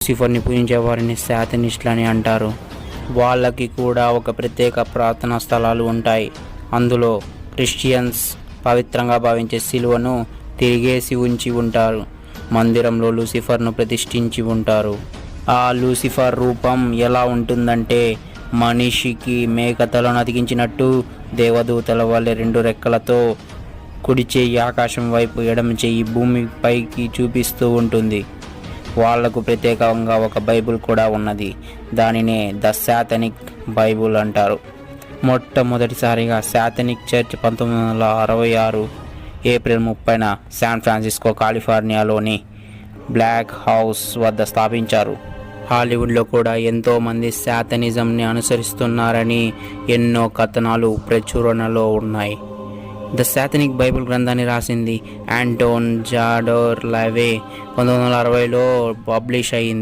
లూసిఫర్ని పూజించే వారిని శాతనిస్టులని అంటారు. వాళ్ళకి కూడా ఒక ప్రత్యేక ప్రార్థనా స్థలాలు ఉంటాయి. అందులో క్రిస్టియన్స్ పవిత్రంగా భావించే శిలువను తిరిగేసి ఉంచి ఉంటారు. మందిరంలో లూసిఫర్ను ప్రతిష్ఠించి ఉంటారు. ఆ లూసిఫర్ రూపం ఎలా ఉంటుందంటే మనిషికి మేకతలను అతికించినట్టు దేవదూతల వల్లే 2 రెక్కలతో కుడి చెయ్యి ఆకాశం వైపు, ఎడమ చెయ్యి భూమిపైకి చూపిస్తూ ఉంటుంది. వాళ్లకు ప్రత్యేకంగా ఒక బైబిల్ కూడా ఉన్నది. దానినే ద శాతనిక్ బైబిల్ అంటారు. మొట్టమొదటిసారిగా శాతనిక్ చర్చ్ 1966 ఏప్రిల్ 30న శాన్ ఫ్రాన్సిస్కో కాలిఫోర్నియాలోని బ్లాక్ హౌస్ వద్ద స్థాపించారు. హాలీవుడ్లో కూడా ఎంతోమంది శాతనిజంని అనుసరిస్తున్నారని ఎన్నో కథనాలు ప్రచురణలో ఉన్నాయి. ద శాతనిక్ బైబిల్ గ్రంథాన్ని రాసింది ఆంటోన్ జాడోర్ లావే 1960లో పబ్లిష్ అయింది.